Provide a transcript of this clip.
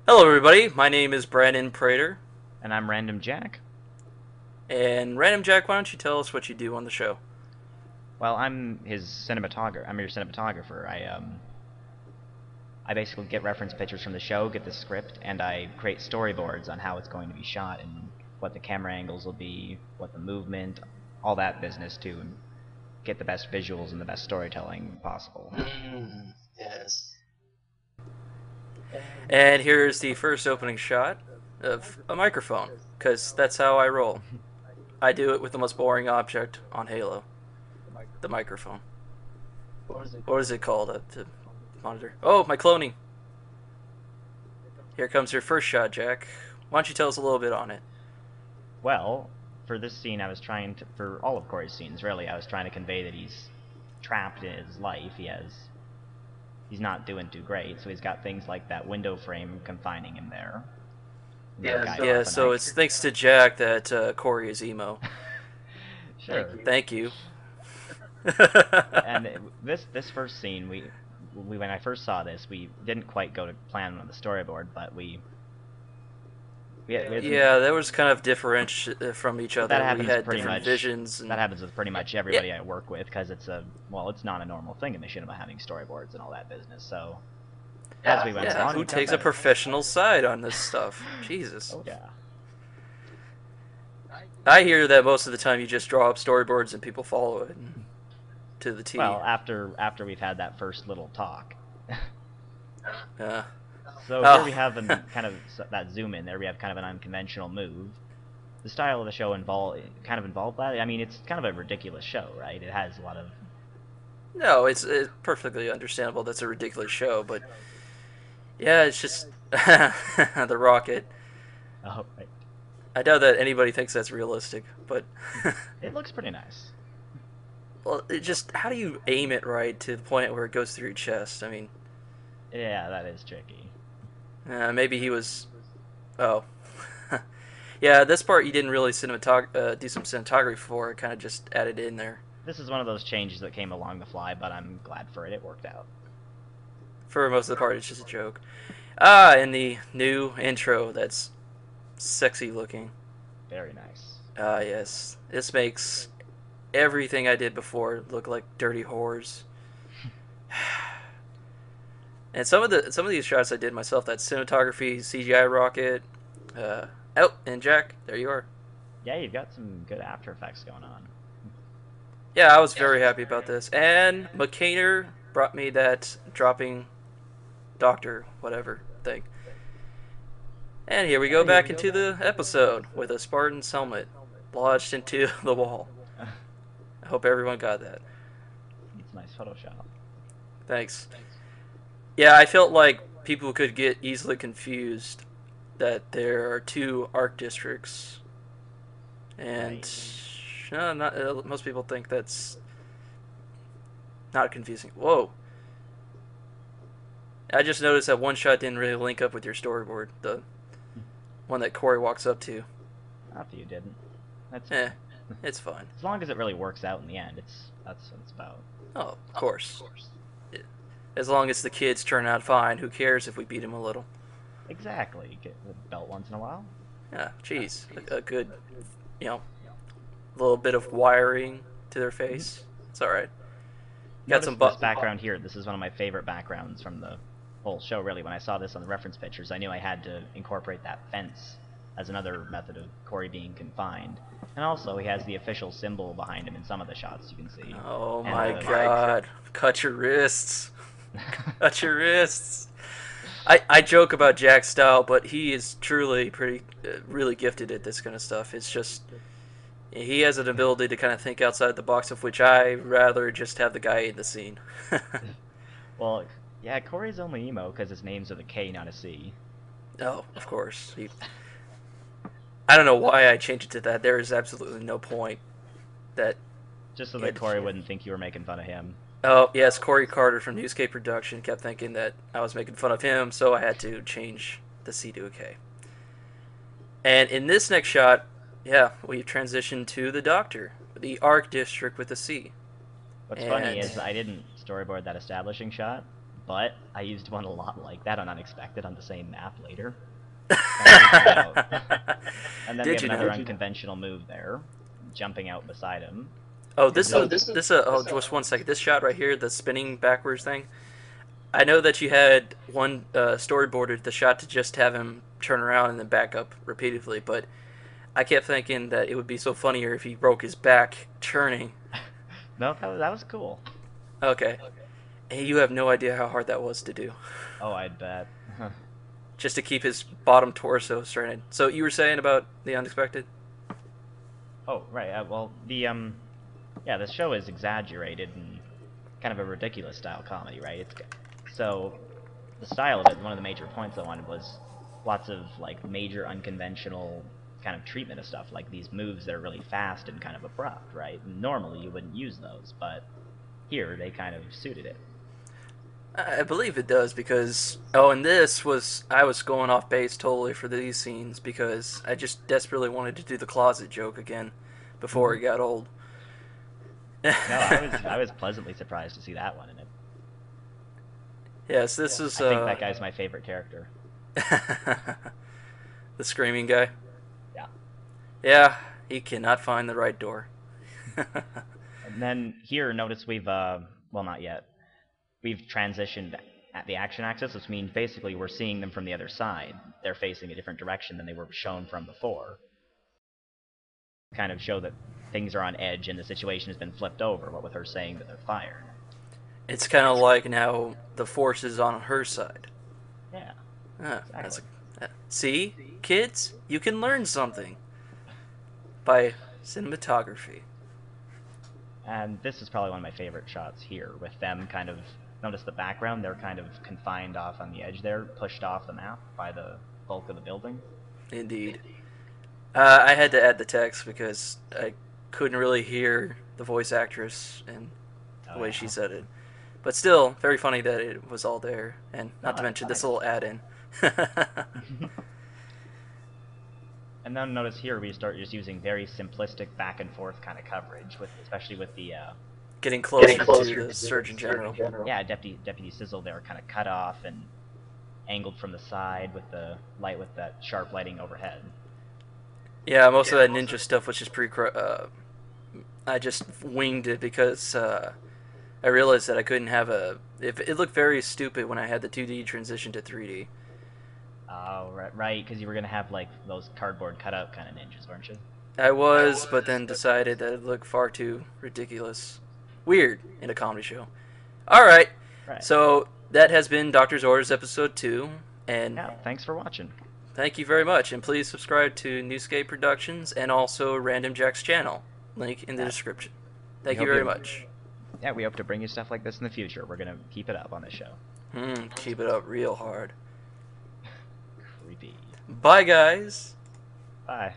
Hello, everybody. My name is Brandon Prater. And I'm Random Jack. And Random Jack, why don't you tell us what you do on the show? Well, I'm his cinematographer. I'm your cinematographer. I basically get reference pictures from the show, get the script, and I create storyboards on how it's going to be shot and what the camera angles will be, what the movement, all that business too, and get the best visuals and the best storytelling possible. Yes. And here's the first opening shot of a microphone, because that's how I roll. I do it with the most boring object on Halo, the microphone. What is it called? The monitor. Oh, my cloning. Here comes your first shot, Jack. Why don't you tell us a little bit on it? Well, for this scene, for all of Corey's scenes, really, I was trying to convey that he's trapped in his life. He's not doing too great, so he's got things like that window frame confining him there. Yeah, so it's thanks to Jack that Corey is emo. Sure. Thank you. And this first scene, we when I first saw this, we didn't quite go to plan on the storyboard, but we yeah, that was kind of different from each other. that happens We had pretty different much. visions. And That happens with pretty much everybody I work with because it's not a normal thing in Machinima having storyboards and all that business. So as we went along, who takes a professional side on this stuff? Jesus. Oh yeah. I hear that most of the time you just draw up storyboards and people follow it to the T. Well, after we've had that first little talk. Uh, So Oh. here we have kind of that zoom in. There we have kind of an unconventional move. The style of the show kind of involved that. I mean, it's kind of a ridiculous show, right? It has a lot of no, it's perfectly understandable. That's a ridiculous show, but yeah, it's just the rocket. oh, right. I doubt that anybody thinks that's realistic, but It looks pretty nice. well, it just how do you aim it right to the point where it goes through your chest? I mean, Yeah, that is tricky. maybe he was. Oh, yeah. This part you didn't really do some cinematography for. It kind of just added in there. This is one of those changes that came along the fly, but I'm glad for it. It worked out. For most of the part, it's just a joke. Ah, and the new intro that's sexy looking. Very nice. Ah, yes. This makes everything I did before look like dirty whores. And some of these shots I did myself. That cinematography, CGI rocket. Oh, and Jack, there you are. Yeah, you've got some good After Effects going on. Yeah, I was very happy about this. And McCainer brought me that dropping doctor whatever thing. And here we go back into the episode with a Spartan's helmet lodged into the wall. I hope everyone got that. It's nice Photoshop. Thanks. Yeah, I felt like people could get easily confused that there are two arc districts, and not most people think that's not confusing. Whoa! I just noticed that one shot didn't really link up with your storyboard, the one that Corey walks up to. Not that you didn't. That's It's fine. as long as it really works out in the end. That's what it's about. Oh, of course. As long as the kids turn out fine, who cares if we beat them a little? Exactly. Get the belt once in a while. Yeah, jeez, a good, you know, little bit of wiring to their face. It's all right. Got Notice some this background here. This is one of my favorite backgrounds from the whole show. Really, when I saw this on the reference pictures, I knew I had to incorporate that fence as another method of Corey being confined. And also, he has the official symbol behind him in some of the shots you can see. Oh And my god! Cut your wrists. Cut your wrists. I joke about Jack's style, but he is truly really gifted at this kind of stuff. It's just he has an ability to kind of think outside the box, of which I rather just have the guy in the scene. Well, yeah, Corey's only emo because his names are the K, not a C. Oh, of course. I don't know why I changed it to that. There is absolutely no point that. Just so that Corey wouldn't think you were making fun of him. Oh, yes, Corey Carter from Newscape Production kept thinking that I was making fun of him, so I had to change the C to a K. And in this next shot, yeah, we've transitioned to the Doctor, the Arc District with a C. What's funny is I didn't storyboard that establishing shot. but I used one a lot like that on Unexpected on the same map later. And then we Did have you another know? unconventional move there, jumping out beside him. Oh, just 1 second. This shot right here, the spinning backwards thing. I know that you had one storyboarded the shot to just have him turn around and then back up repeatedly, but I kept thinking that it would be so funnier if he broke his back turning. No, that was cool. Okay. And you have no idea how hard that was to do. Oh, I'd bet. Just to keep his bottom torso straightened. So you were saying about the unexpected? Oh, right. Well, yeah, the show is exaggerated and kind of a ridiculous style comedy, right? So the style of it, one of the major points I wanted was lots of like major unconventional kind of treatment of stuff, like these moves that are really fast and kind of abrupt, right? Normally you wouldn't use those, but here they kind of suited it. I believe it does because and I was going off base totally for these scenes because I just desperately wanted to do the closet joke again before it got old. No, I was pleasantly surprised to see that one in it. Yes, this is. I think that guy's my favorite character. The screaming guy. Yeah. Yeah, he cannot find the right door. And then here, notice we've well, not yet. We've transitioned at the action axis, which means basically we're seeing them from the other side. They're facing a different direction than they were shown from before. Kind of show that things are on edge and the situation has been flipped over, what with her saying that they're fired. It's kind of like now the force is on her side. Yeah. That's see, kids, you can learn something by cinematography. And this is probably one of my favorite shots here, with them kind of, notice the background, they're kind of confined off on the edge there, pushed off the map by the bulk of the building. Indeed. I had to add the text because I couldn't really hear the voice actress and the way she said it. But still, very funny that it was all there, and not to mention this little add-in. And then notice here we start just using very simplistic back and forth kind of coverage, especially with the Getting closer to the Surgeon General. Yeah, Deputy Sizzle there kind of cut off and angled from the side with the light with that sharp lighting overhead. Yeah, most of that ninja stuff was just I just winged it because I realized that I couldn't have it looked very stupid when I had the 2D transition to 3D. Oh, right, because you were gonna have like those cardboard cutout kind of ninjas, weren't you? I was, but then decided that it looked far too ridiculous, weird in a comedy show. All right. So that has been Doctor's Orders episode 2, and yeah, thanks for watching. Thank you very much, and please subscribe to Newscape Productions and also Random Jack's channel. Link in the description. Thank you very much. Yeah, we hope to bring you stuff like this in the future. We're gonna keep it up on this show. Keep it up real hard. Creepy. Bye, guys. Bye.